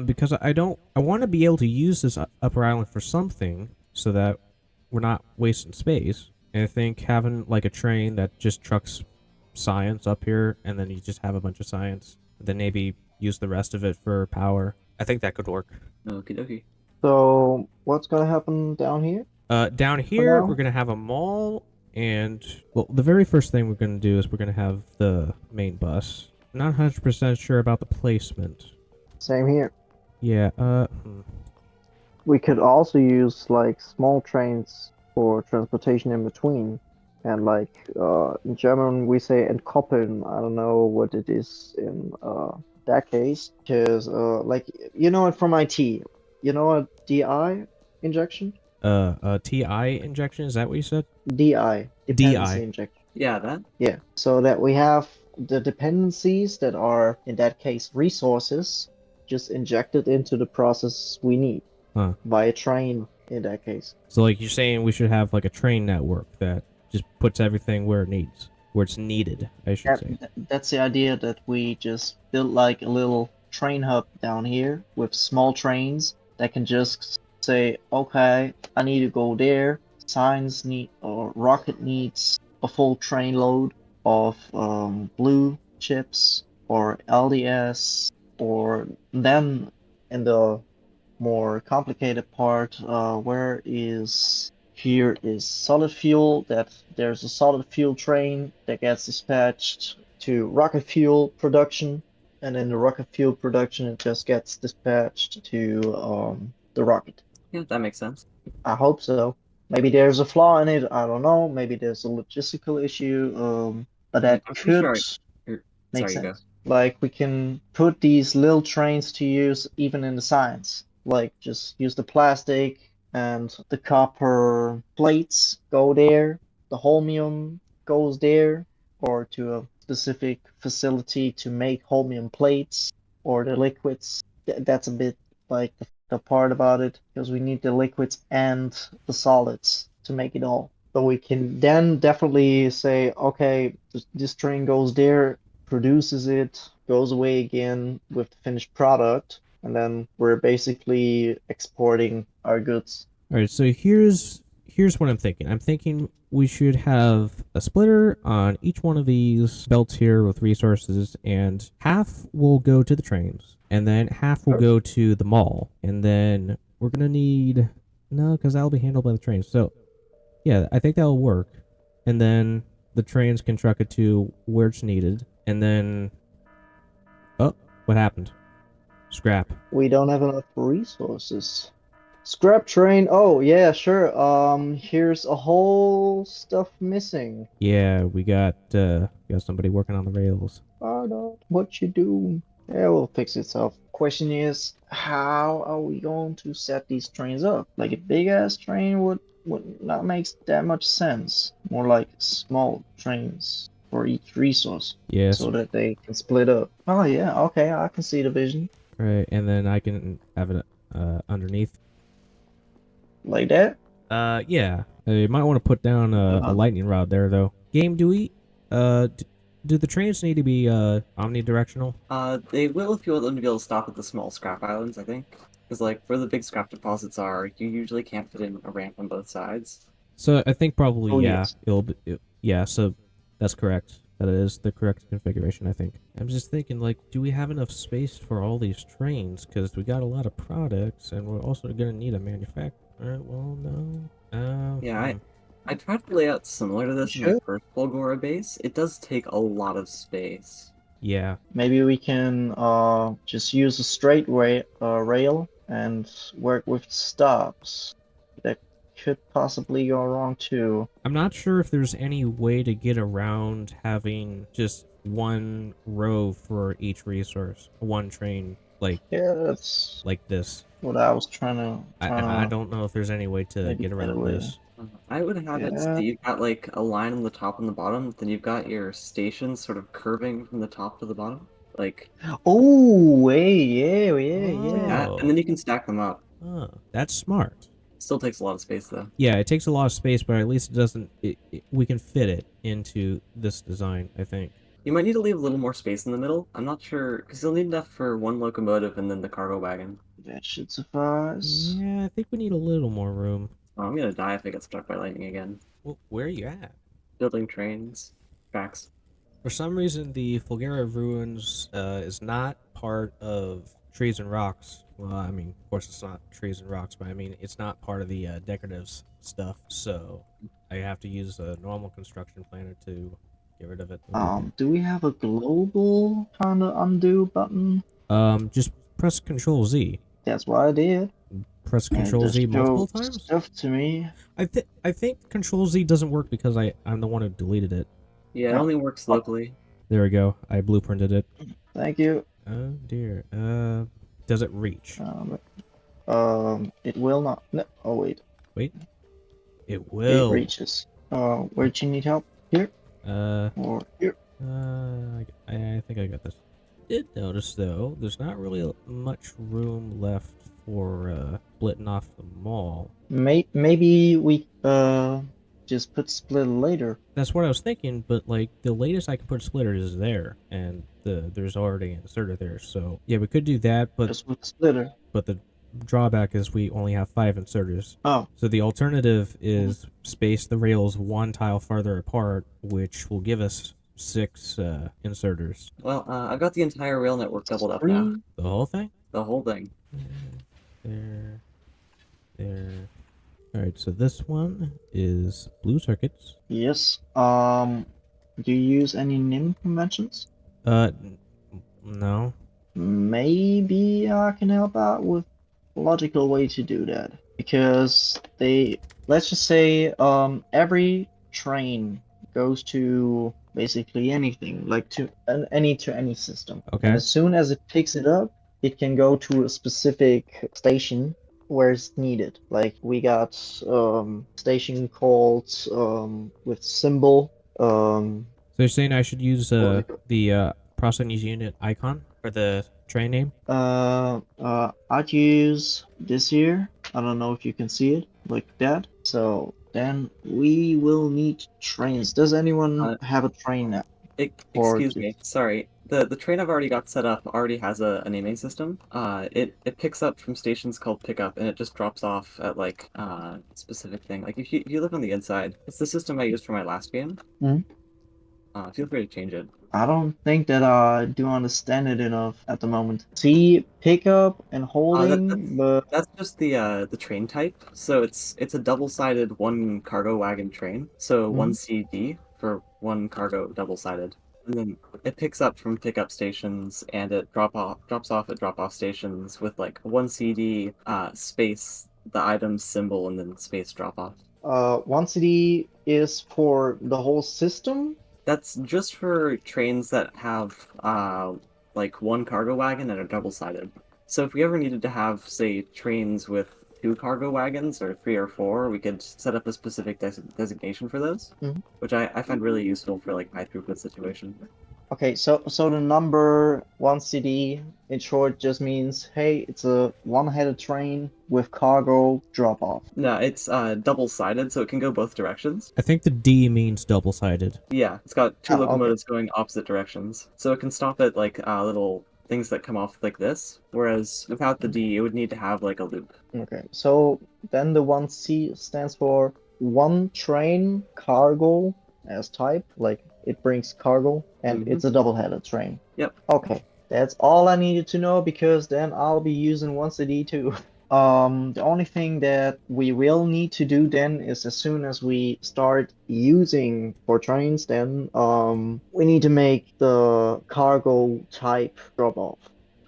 [SPEAKER 1] Because I want to be able to use this upper island for something so that we're not wasting space. And I think having like a train that just trucks science up here, and then you just have a bunch of science, then maybe use the rest of it for power. I think that could work.
[SPEAKER 3] Okie dokie.
[SPEAKER 2] So what's gonna happen down here
[SPEAKER 1] Down
[SPEAKER 2] for
[SPEAKER 1] here we're
[SPEAKER 2] now?
[SPEAKER 1] gonna have a mall, and well, the very first thing we're gonna do is we're gonna have the main bus. I'm not 100% sure about the placement.
[SPEAKER 2] Same here.
[SPEAKER 1] Yeah.
[SPEAKER 2] We could also use like small trains for transportation in between. And like in German we say entkoppeln. I don't know what it is in that case. Because like you know it from IT. You know a DI injection?
[SPEAKER 1] TI injection. Is that what you said?
[SPEAKER 2] DI, dependency
[SPEAKER 1] DI.
[SPEAKER 2] injection.
[SPEAKER 3] Yeah, that.
[SPEAKER 2] Yeah. So that we have the dependencies that are in that case resources just injected into the process we need
[SPEAKER 1] Huh.
[SPEAKER 2] via train in that case.
[SPEAKER 1] So like you're saying we should have like a train network that just puts everything where it needs, where it's needed, I should say.
[SPEAKER 2] That's the idea that we just build like a little train hub down here with small trains that can just say, okay, I need to go there. Science need or rocket needs a full train load of blue chips or LDS, or then in the more complicated part, where is Here is solid fuel, that there's a solid fuel train that gets dispatched to rocket fuel production, and in the rocket fuel production it just gets dispatched to the rocket.
[SPEAKER 3] Yeah, that makes sense.
[SPEAKER 2] I hope so. Maybe there's a flaw in it, I don't know. Maybe there's a logistical issue, but that
[SPEAKER 3] I'm pretty
[SPEAKER 2] could
[SPEAKER 3] sure.
[SPEAKER 2] make
[SPEAKER 3] Sorry, you go.
[SPEAKER 2] sense. Like we can put these little trains to use even in the science. Like just use the plastic and the copper plates go there, the holmium goes there, or to a specific facility to make holmium plates or the liquids. That's a bit like the part about it because we need the liquids and the solids to make it all. So we can then definitely say, okay, this train goes there, produces it, goes away again with the finished product, and then we're basically exporting our goods.
[SPEAKER 1] All right, so here's what I'm thinking. I'm thinking we should have a splitter on each one of these belts here with resources, and half will go to the trains, and then half will go to the mall, and then we're gonna need no, because that'll be handled by the trains. So yeah, I think that'll work, and then the trains can truck it to where it's needed, and then oh, what happened? Scrap.
[SPEAKER 2] We don't have enough resources. Scrap train. Oh, yeah, sure. Here's a whole stuff missing.
[SPEAKER 1] Yeah, we got somebody working on the rails.
[SPEAKER 2] Arnold, what you do? Yeah, we'll fix itself. Question is, how are we going to set these trains up? Like a big ass train would not make that much sense. More like small trains for each resource
[SPEAKER 1] Yes,
[SPEAKER 2] so that they can split up. Oh yeah, okay, I can see the vision.
[SPEAKER 1] right, and then I can have it underneath.
[SPEAKER 2] Like that.
[SPEAKER 1] Yeah. You might want to put down a lightning rod there, though. Game, do the trains need to be omnidirectional?
[SPEAKER 3] They will if you want them to be able to stop at the small scrap islands, I think. Because, like, where the big scrap deposits are, you usually can't fit in a ramp on both sides.
[SPEAKER 1] So I think probably
[SPEAKER 2] Oh
[SPEAKER 1] yeah.
[SPEAKER 2] yes.
[SPEAKER 1] Yeah. So that's correct. That is the correct configuration, I think. I'm just thinking, like, do we have enough space for all these trains? Because we got a lot of products, and we're also gonna need a manufacturer. Well, no.
[SPEAKER 3] Yeah, I tried to lay out similar to this in my
[SPEAKER 2] Sure.
[SPEAKER 3] first Fulgora base. It does take a lot of space.
[SPEAKER 1] Yeah.
[SPEAKER 2] Maybe we can just use a straight way rail and work with stops. That could possibly go wrong too.
[SPEAKER 1] I'm not sure if there's any way to get around having just one row for each resource, one train
[SPEAKER 2] Yeah, that's
[SPEAKER 1] like this.
[SPEAKER 2] what I was trying to
[SPEAKER 1] I don't know if there's any way to
[SPEAKER 2] maybe
[SPEAKER 1] get
[SPEAKER 2] get
[SPEAKER 1] around
[SPEAKER 2] away.
[SPEAKER 1] this.
[SPEAKER 3] I would have it so
[SPEAKER 2] Yeah.
[SPEAKER 3] you've got like a line on the top and the bottom, then you've got your stations sort of curving from the top to the bottom,
[SPEAKER 2] Oh, hey, yeah, yeah,
[SPEAKER 3] like
[SPEAKER 2] yeah.
[SPEAKER 3] that, and
[SPEAKER 1] Oh,
[SPEAKER 3] then you can stack them up.
[SPEAKER 1] that's smart.
[SPEAKER 3] Still takes a lot of space though.
[SPEAKER 1] Yeah, it takes a lot of space, but at least it doesn't. We can fit it into this design, I think.
[SPEAKER 3] You might need to leave a little more space in the middle. I'm not sure because you'll need enough for one locomotive and then the cargo wagon.
[SPEAKER 2] That should suffice.
[SPEAKER 1] Yeah, I think we need a little more room.
[SPEAKER 3] Oh, I'm gonna die if I get struck by lightning again.
[SPEAKER 1] Well, where are you at?
[SPEAKER 3] Building trains, tracks.
[SPEAKER 1] For some reason, the Fulgora ruins is not part of trees and rocks. Well, I mean, of course, it's not trees and rocks, but I mean, it's not part of the decorative stuff. So I have to use a normal construction planner to get rid of it.
[SPEAKER 2] Do we have a global kind of undo button?
[SPEAKER 1] Just press Control Z.
[SPEAKER 2] That's what I did.
[SPEAKER 1] Press
[SPEAKER 2] And it
[SPEAKER 1] Control
[SPEAKER 2] just
[SPEAKER 1] Z multiple
[SPEAKER 2] showed
[SPEAKER 1] times.
[SPEAKER 2] stuff to me.
[SPEAKER 1] I think Control Z doesn't work because I'm the one who deleted it.
[SPEAKER 3] Yeah, it
[SPEAKER 2] Oh,
[SPEAKER 3] only works
[SPEAKER 2] oh,
[SPEAKER 3] locally.
[SPEAKER 1] There we go. I blueprinted it.
[SPEAKER 2] thank you.
[SPEAKER 1] Oh dear. Does it reach?
[SPEAKER 2] It will not. No, oh wait,
[SPEAKER 1] Wait. It
[SPEAKER 2] it
[SPEAKER 1] will.
[SPEAKER 2] reaches. Where do you need help? Here
[SPEAKER 1] Uh,
[SPEAKER 2] or here?
[SPEAKER 1] I think I got this. Did notice though, there's not really much room left for splitting off the mall.
[SPEAKER 2] Maybe we just put splitter later.
[SPEAKER 1] That's what I was thinking, but like the latest I can put splitter is there, and there's already an inserter there. So yeah, we could do that,
[SPEAKER 2] Just with splitter.
[SPEAKER 1] but the drawback is we only have 5 inserters.
[SPEAKER 2] Oh,
[SPEAKER 1] So the alternative is space the rails one tile farther apart, which will give us 6 inserters.
[SPEAKER 3] Well, I've got the entire rail network doubled up now.
[SPEAKER 2] 3.
[SPEAKER 1] The whole thing?
[SPEAKER 3] The whole thing.
[SPEAKER 1] There, there. All right, so this one is blue circuits.
[SPEAKER 2] Yes. Do you use any NIM conventions?
[SPEAKER 1] No.
[SPEAKER 2] Maybe I can help out with a logical way to do that. Because let's just say, every train goes to basically anything, like to any system. And
[SPEAKER 1] Okay.
[SPEAKER 2] as soon as it picks it up, it can go to a specific station where it's needed. Like we got station called with symbol
[SPEAKER 1] So you're saying I should use
[SPEAKER 2] what was it called?
[SPEAKER 1] the processing unit icon for the train name?
[SPEAKER 2] I'd use this here. I don't know if you can see it like that. So then we will need trains. Does anyone
[SPEAKER 3] Uh,
[SPEAKER 2] have a train now? Or
[SPEAKER 3] excuse me,
[SPEAKER 2] just
[SPEAKER 3] sorry. The train I've already got set up already has a naming system. It picks up from stations called pickup, and it just drops off at like specific thing. Like if you look on the inside, it's the system I used for my last game.
[SPEAKER 2] Mhm.
[SPEAKER 3] Feel free to change it.
[SPEAKER 2] I don't think that I do understand it enough at the moment. See pickup and holding, but
[SPEAKER 3] That's just the train type. So it's a double-sided one cargo wagon train. So one
[SPEAKER 2] mhm.
[SPEAKER 3] CD for one cargo double-sided. And then it picks up from pickup stations and it drops off at drop-off stations with like one CD space the item symbol and then space drop-off.
[SPEAKER 2] One CD is for the whole system.
[SPEAKER 3] That's just for trains that have like one cargo wagon and are double-sided. So if we ever needed to have, say, trains with two cargo wagons or three or four, we could set up a specific designation for those,
[SPEAKER 2] Mhm.
[SPEAKER 3] which I find really useful for like high throughput situation.
[SPEAKER 2] Okay, so the number one CD in short just means, hey, it's a one-headed train with cargo drop off.
[SPEAKER 3] No, it's double-sided, so it can go both directions.
[SPEAKER 1] I think the D means double sided.
[SPEAKER 3] Yeah, it's got two
[SPEAKER 2] Oh, okay.
[SPEAKER 3] locomotives going opposite directions, so it can stop at like little things that come off like this. Whereas without the D, it would need to have like a loop.
[SPEAKER 2] Okay. So then the one C stands for one train cargo as type, like it brings cargo, and
[SPEAKER 3] Hmm.
[SPEAKER 2] it's a double-headed train.
[SPEAKER 3] Yep.
[SPEAKER 2] Okay, that's all I needed to know because then I'll be using one CD too. The only thing that we will need to do then is as soon as we start using for trains, then we need to make the cargo type drop off.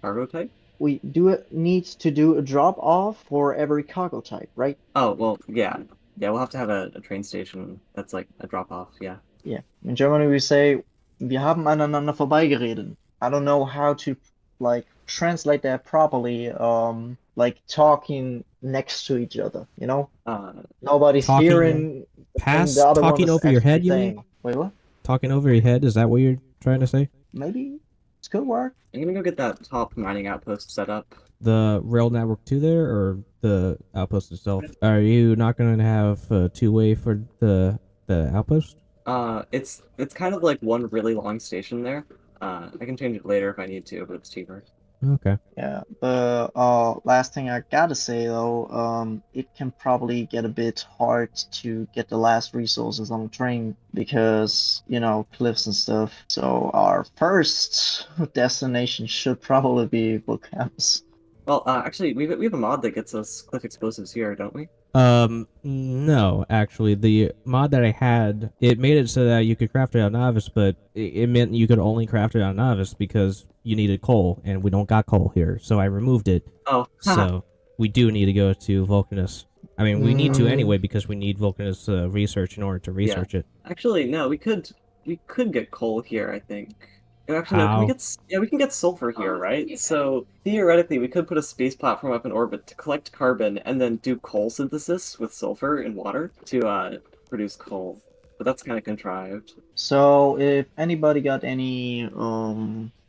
[SPEAKER 3] Cargo type.
[SPEAKER 2] We do it needs to do a drop off for every cargo type, right?
[SPEAKER 3] Oh, well, yeah. Yeah, we'll have to have a train station that's like a drop off, yeah.
[SPEAKER 2] Yeah. In Germany we say, wir haben aneinander vorbeigeredet. I don't know how to like translate that properly. Like talking next to each other, you know?
[SPEAKER 3] Uh,
[SPEAKER 2] Nobody's
[SPEAKER 1] Talking
[SPEAKER 2] hearing the thing the
[SPEAKER 1] past,
[SPEAKER 2] other one
[SPEAKER 1] talking
[SPEAKER 2] is
[SPEAKER 1] over your
[SPEAKER 2] actually
[SPEAKER 1] head, you mean?
[SPEAKER 2] saying. Wait, what?
[SPEAKER 1] Talking over your head, is that what you're trying to say?
[SPEAKER 2] Maybe this could work.
[SPEAKER 3] I'm gonna go get that top mining outpost set up.
[SPEAKER 1] The rail network to there or the outpost itself? Are you not going to have a two-way for the outpost?
[SPEAKER 3] It's kind of like one really long station there. I can change it later if I need to, but it's cheaper.
[SPEAKER 1] Okay.
[SPEAKER 2] Yeah, the last thing I gotta say though, it can probably get a bit hard to get the last resources on the train because, you know, cliffs and stuff. So our first destination should probably be volcanoes.
[SPEAKER 3] Well, actually, we have a mod that gets us cliff explosives here, don't we?
[SPEAKER 1] No, actually, the mod that I had, it made it so that you could craft it on Novice, but it meant you could only craft it on Novice because you needed coal, and we don't got coal here, so I removed it.
[SPEAKER 3] Oh, haha.
[SPEAKER 1] So we do need to go to Vulcanus. I mean, we need to
[SPEAKER 2] Mm,
[SPEAKER 1] anyway because we need Vulcanus research in order to
[SPEAKER 3] Yeah.
[SPEAKER 1] research it.
[SPEAKER 3] Actually, no, we could get coal here, I think. Oh, actually, no, can we
[SPEAKER 1] How?
[SPEAKER 3] get yeah, we can get sulfur here, right? So theoretically, we could put a space platform up in orbit to collect carbon and then do coal synthesis with sulfur and water to produce coal. But that's kind of contrived.
[SPEAKER 2] so if anybody got any,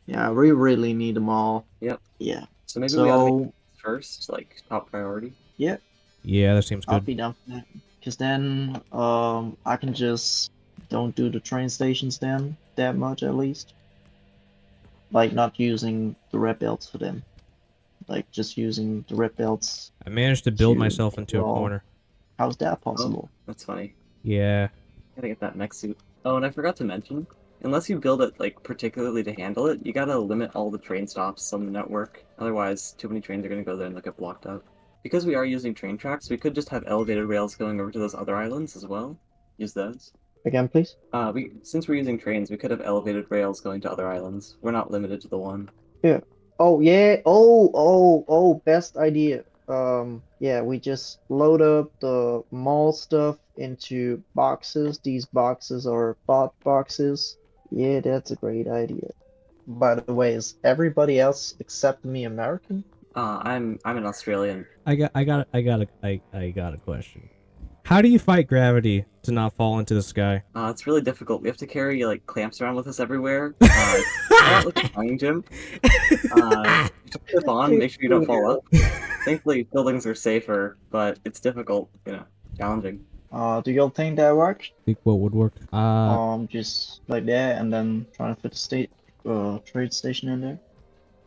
[SPEAKER 2] yeah, we really need them all.
[SPEAKER 3] Yep.
[SPEAKER 2] Yeah.
[SPEAKER 3] So maybe we ought to make
[SPEAKER 2] So
[SPEAKER 3] this first, like top priority.
[SPEAKER 2] yeah,
[SPEAKER 1] Yeah, that seems
[SPEAKER 2] I'll
[SPEAKER 1] good.
[SPEAKER 2] be down for that. Because then I can just don't do the train stations then that much at least. Like not using the red belts for them. Like just using the red belts
[SPEAKER 1] I managed to build
[SPEAKER 2] to
[SPEAKER 1] myself
[SPEAKER 2] make it
[SPEAKER 1] into a
[SPEAKER 2] all.
[SPEAKER 1] corner.
[SPEAKER 2] How's that
[SPEAKER 3] Oh,
[SPEAKER 2] possible?
[SPEAKER 3] that's funny.
[SPEAKER 1] Yeah.
[SPEAKER 3] Gotta get that mech suit. Oh, and I forgot to mention, unless you build it like particularly to handle it, you gotta limit all the train stops on the network. Otherwise, too many trains are gonna go there and they'll get blocked up. Because we are using train tracks, we could just have elevated rails going over to those other islands as well. Use those.
[SPEAKER 2] Again, please.
[SPEAKER 3] Since we're using trains, we could have elevated rails going to other islands. We're not limited to the one.
[SPEAKER 2] Yeah. Oh yeah. Oh, best idea. Yeah, we just load up the mall stuff into boxes. These boxes are bot boxes. Yeah, that's a great idea. By the way, is everybody else except me American?
[SPEAKER 3] I'm an Australian.
[SPEAKER 1] I got a question. How do you fight gravity to not fall into the sky?
[SPEAKER 3] It's really difficult. We have to carry like clamps around with us everywhere. It's a lot like a flying gym. You have to clip on, make sure you don't fall up. Thankfully, buildings are safer, but it's difficult, challenging.
[SPEAKER 2] Do y'all think that works?
[SPEAKER 1] Think what would work?
[SPEAKER 2] Just like that, and then trying to fit the trade station in there.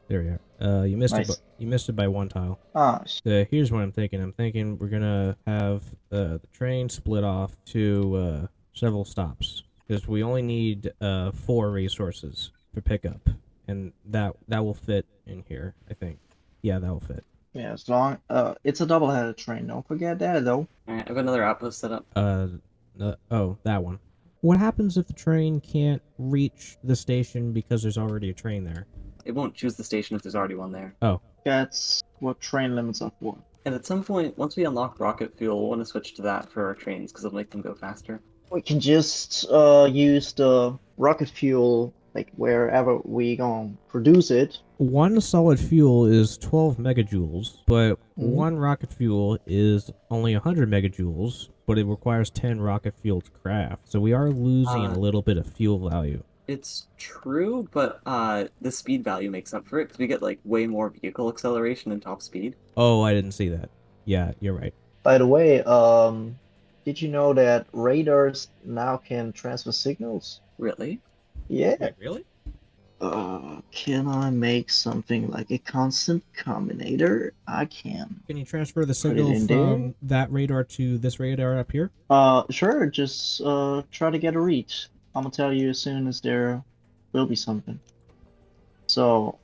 [SPEAKER 1] There we are. You missed it.
[SPEAKER 2] Nice.
[SPEAKER 1] You missed it by one tile.
[SPEAKER 2] Here's
[SPEAKER 1] Here's what I'm thinking. I'm thinking we're gonna have the train split off to several stops because we only need 4 resources for pickup, and that will fit in here. I think. Yeah, that will fit.
[SPEAKER 2] yeah, as long it's a double-headed train. Don't forget that though.
[SPEAKER 3] Alright, I've got another outpost set up.
[SPEAKER 1] Oh, that one. What happens if the train can't reach the station because there's already a train there?
[SPEAKER 3] It won't choose the station if there's already one there.
[SPEAKER 1] Oh.
[SPEAKER 2] That's what train limits are for.
[SPEAKER 3] And at some point, once we unlock rocket fuel, we'll want to switch to that for our trains because it'll make them go faster.
[SPEAKER 2] We can just use the rocket fuel like wherever we gonna produce it.
[SPEAKER 1] One solid fuel is 12 megajoules, but
[SPEAKER 2] Mhm.
[SPEAKER 1] one rocket fuel is only 100 megajoules, but it requires 10 rocket fuel to craft. So we are losing a little bit of fuel value.
[SPEAKER 3] It's true, but the speed value makes up for it because we get like way more vehicle acceleration and top speed.
[SPEAKER 1] Oh, I didn't see that. Yeah, you're right.
[SPEAKER 2] By the way, did you know that radars now can transfer signals?
[SPEAKER 3] Really?
[SPEAKER 2] Yeah.
[SPEAKER 1] Wait, really?
[SPEAKER 2] Can I make something like a constant combinator? I can.
[SPEAKER 1] Can you transfer the
[SPEAKER 2] it
[SPEAKER 1] signal
[SPEAKER 2] in
[SPEAKER 1] from that radar to this radar up here?
[SPEAKER 2] Sure, just try to get a read. I'm gonna tell you as soon as there will be something. So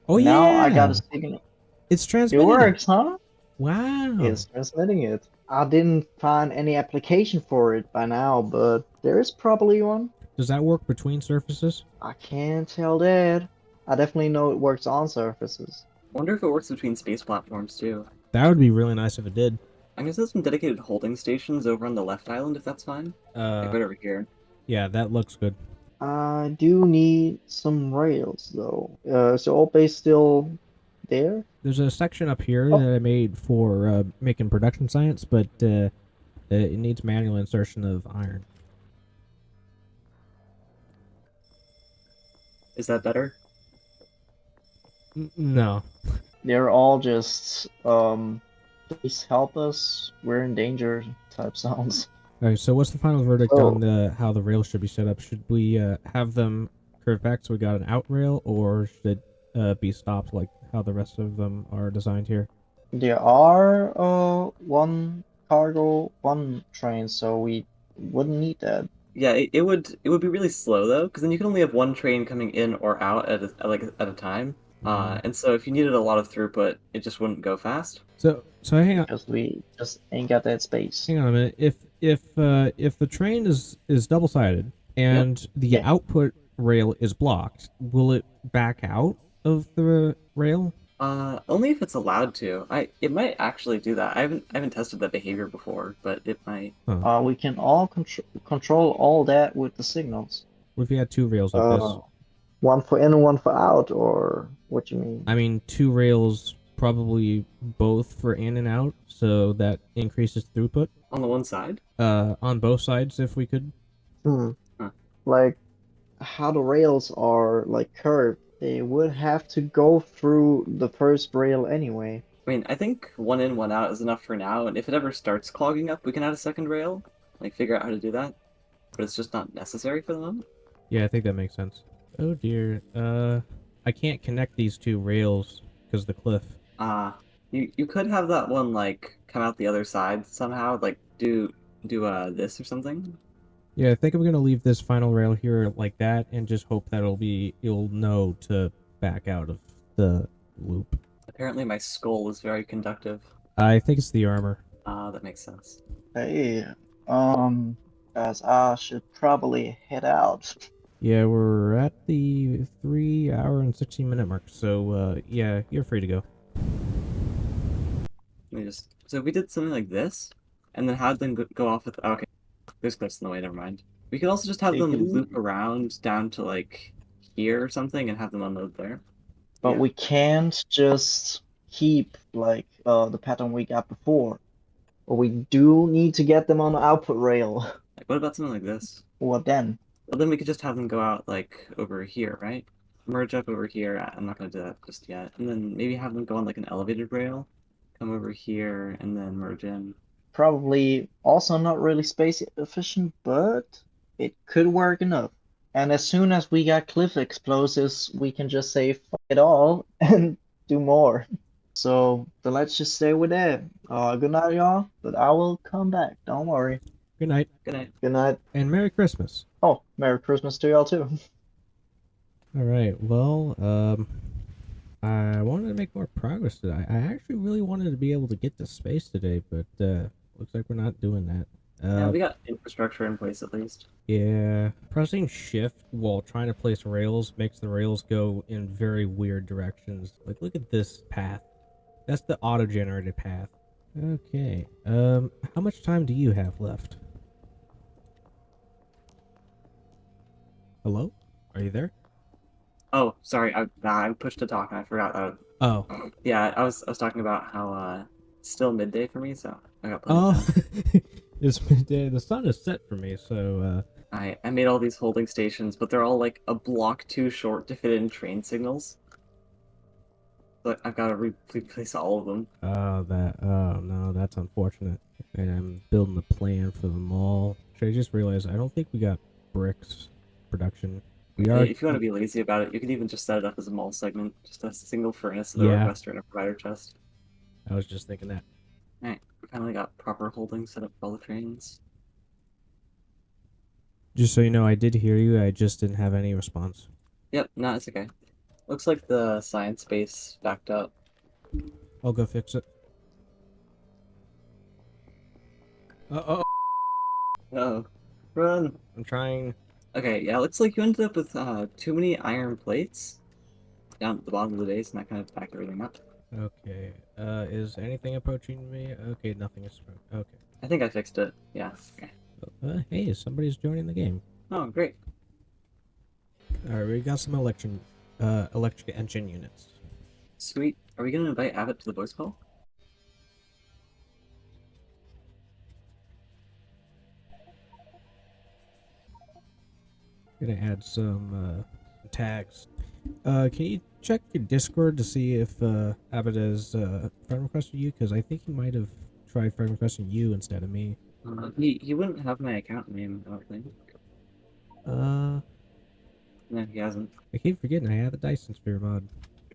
[SPEAKER 1] Oh
[SPEAKER 2] now
[SPEAKER 1] yeah,
[SPEAKER 2] I got a signal.
[SPEAKER 1] it's
[SPEAKER 2] It
[SPEAKER 1] transmitting.
[SPEAKER 2] works, huh?
[SPEAKER 1] Wow.
[SPEAKER 2] It's transmitting it. I didn't find any application for it by now, but there is probably one.
[SPEAKER 1] Does that work between surfaces?
[SPEAKER 2] I can't tell that. I definitely know it works on surfaces.
[SPEAKER 3] Wonder if it works between space platforms too.
[SPEAKER 1] That would be really nice if it did.
[SPEAKER 3] I'm gonna set some dedicated holding stations over on the left island if that's fine. Like right over here.
[SPEAKER 1] Yeah, that looks good.
[SPEAKER 2] I do need some rails though. Is your old base still there?
[SPEAKER 1] There's a section up here
[SPEAKER 2] Oh.
[SPEAKER 1] that I made for making production science, but it needs manual insertion of iron.
[SPEAKER 3] Is that better?
[SPEAKER 1] No.
[SPEAKER 2] They're all just please help us. We're in danger type sounds.
[SPEAKER 1] All right. So what's the final verdict
[SPEAKER 2] Oh.
[SPEAKER 1] on how the rails should be set up? Should we have them curve back so we got an out rail, or should it be stopped like how the rest of them are designed here?
[SPEAKER 2] There are one cargo, one train, so we wouldn't need that.
[SPEAKER 3] Yeah, it would be really slow though, because then you can only have one train coming in or out at a time. And so if you needed a lot of throughput, it just wouldn't go fast.
[SPEAKER 1] So hang on.
[SPEAKER 2] Because we just ain't got that space.
[SPEAKER 1] Hang on a minute. If the train is double sided and the
[SPEAKER 2] Yeah.
[SPEAKER 1] output rail is blocked, will it back out of the rail?
[SPEAKER 3] Only if it's allowed to. It might actually do that. I haven't tested that behavior before, but it might.
[SPEAKER 2] We can all control all that with the signals.
[SPEAKER 1] What if you had 2 rails like this?
[SPEAKER 2] One for in and one for out, or what you mean?
[SPEAKER 1] I mean, 2 rails, probably both for in and out, so that increases throughput.
[SPEAKER 3] On the one side?
[SPEAKER 1] On both sides, if we could.
[SPEAKER 2] Hmm.
[SPEAKER 3] Huh.
[SPEAKER 2] Like how the rails are like curved, they would have to go through the first rail anyway.
[SPEAKER 3] I mean, I think one in, one out is enough for now, and if it ever starts clogging up, we can add a second rail, like figure out how to do that. But it's just not necessary for the moment.
[SPEAKER 1] Yeah, I think that makes sense. Oh dear. I can't connect these 2 rails because of the cliff.
[SPEAKER 3] You could have that one like come out the other side somehow, like do this or something.
[SPEAKER 1] Yeah, I think I'm gonna leave this final rail here like that, and just hope that it'll know to back out of the loop.
[SPEAKER 3] Apparently my skull is very conductive.
[SPEAKER 1] I think it's the armor.
[SPEAKER 3] That makes sense.
[SPEAKER 2] Hey, guys, I should probably head out.
[SPEAKER 1] Yeah, we're at the 3 hour and 16 minute mark. So yeah, you're free to go.
[SPEAKER 3] Let me just. So if we did something like this, and then had them go off with. Okay, there's cliffs in the way. Never mind. We could also just have them loop around down to like here or something, and have them unload there.
[SPEAKER 2] But
[SPEAKER 3] Yeah.
[SPEAKER 2] we can't just keep like the pattern we got before. But we do need to get them on the output rail.
[SPEAKER 3] Like, what about something like this?
[SPEAKER 2] What then?
[SPEAKER 3] Well, then we could just have them go out like over here, right? Merge up over here. I'm not gonna do that just yet. And then maybe have them go on like an elevated rail, come over here, and then merge in.
[SPEAKER 2] Probably also not really space efficient, but it could work enough. And as soon as we got cliff explosives, we can just say fuck it all and do more. So then let's just stay with that. Good night, y'all. But I will come back. Don't worry.
[SPEAKER 1] Good night
[SPEAKER 3] Good night.
[SPEAKER 2] Good night.
[SPEAKER 1] and Merry Christmas.
[SPEAKER 2] Oh, Merry Christmas to y'all too.
[SPEAKER 1] All right. Well, I wanted to make more progress today. I actually really wanted to be able to get to space today, but looks like we're not doing that.
[SPEAKER 3] Yeah, we got infrastructure in place at least.
[SPEAKER 1] Yeah, pressing shift while trying to place rails makes the rails go in very weird directions. Like, look at this path. That's the auto-generated path. Okay. How much time do you have left? Hello? Are you there?
[SPEAKER 3] Oh, sorry. I pushed to talk and I forgot.
[SPEAKER 1] Oh.
[SPEAKER 3] Yeah, I was talking about how it's still midday for me, so I got plenty of
[SPEAKER 1] Oh.
[SPEAKER 3] time.
[SPEAKER 1] It's midday. The sun is set for me, so
[SPEAKER 3] I made all these holding stations, but they're all like a block too short to fit in train signals. But I've got to replace all of them.
[SPEAKER 1] oh no, that's unfortunate. And I'm building a plan for the mall. Should I just realize I don't think we got bricks production. We are.
[SPEAKER 3] If you want to be lazy about it, you can even just set it up as a mall segment, just a single furnace with a
[SPEAKER 1] Yeah.
[SPEAKER 3] requester and a provider chest.
[SPEAKER 1] I was just thinking that.
[SPEAKER 3] Alright, we finally got proper holdings set up for all the trains.
[SPEAKER 1] Just so you know, I did hear you. I just didn't have any response.
[SPEAKER 3] Yep, no, it's okay. Looks like the science base backed up.
[SPEAKER 1] I'll go fix it. Oh,
[SPEAKER 3] Oh, run!
[SPEAKER 1] I'm trying.
[SPEAKER 3] Okay, yeah, looks like you ended up with too many iron plates down at the bottom of the base, and that kind of backed everything up.
[SPEAKER 1] Okay. Is anything approaching me? Okay, nothing is. Okay.
[SPEAKER 3] I think I fixed it. Yeah. Okay.
[SPEAKER 1] Hey, somebody's joining the game.
[SPEAKER 3] Oh, great.
[SPEAKER 1] All right, we got some electric engine units.
[SPEAKER 3] Sweet. Are we gonna invite Abbott to the voice call?
[SPEAKER 1] Gonna add some tags. Can you check your Discord to see if Abbott has friend requested you? Because I think he might have tried friend requesting you instead of me.
[SPEAKER 3] He wouldn't have my account name, I don't think.
[SPEAKER 1] Uh,
[SPEAKER 3] No, he hasn't.
[SPEAKER 1] I keep forgetting I had the Dyson Sphere mod.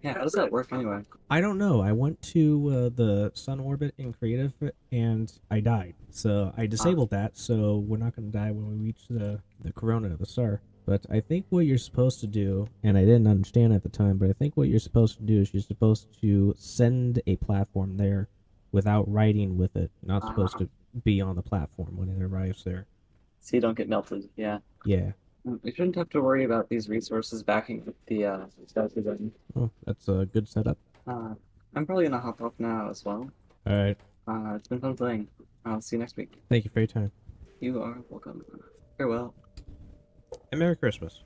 [SPEAKER 3] Yeah, how does that work anyway?
[SPEAKER 1] I don't know. I went to the sun orbit in creative and I died. So I disabled that. So we're not going to die when we reach the corona of the star. But I think what you're supposed to do, and I didn't understand at the time, but I think what you're supposed to do is you're supposed to send a platform there without writing with it. You're not supposed to be on the platform when it arrives there.
[SPEAKER 3] So you don't get melted, yeah.
[SPEAKER 1] Yeah.
[SPEAKER 3] We shouldn't have to worry about these resources backing up the stuff again.
[SPEAKER 1] Oh, that's a good setup.
[SPEAKER 3] I'm probably gonna hop off now as well.
[SPEAKER 1] All right.
[SPEAKER 3] It's been fun playing. I'll see you next week.
[SPEAKER 1] Thank you for your time.
[SPEAKER 3] You are welcome. Farewell.
[SPEAKER 1] And Merry Christmas.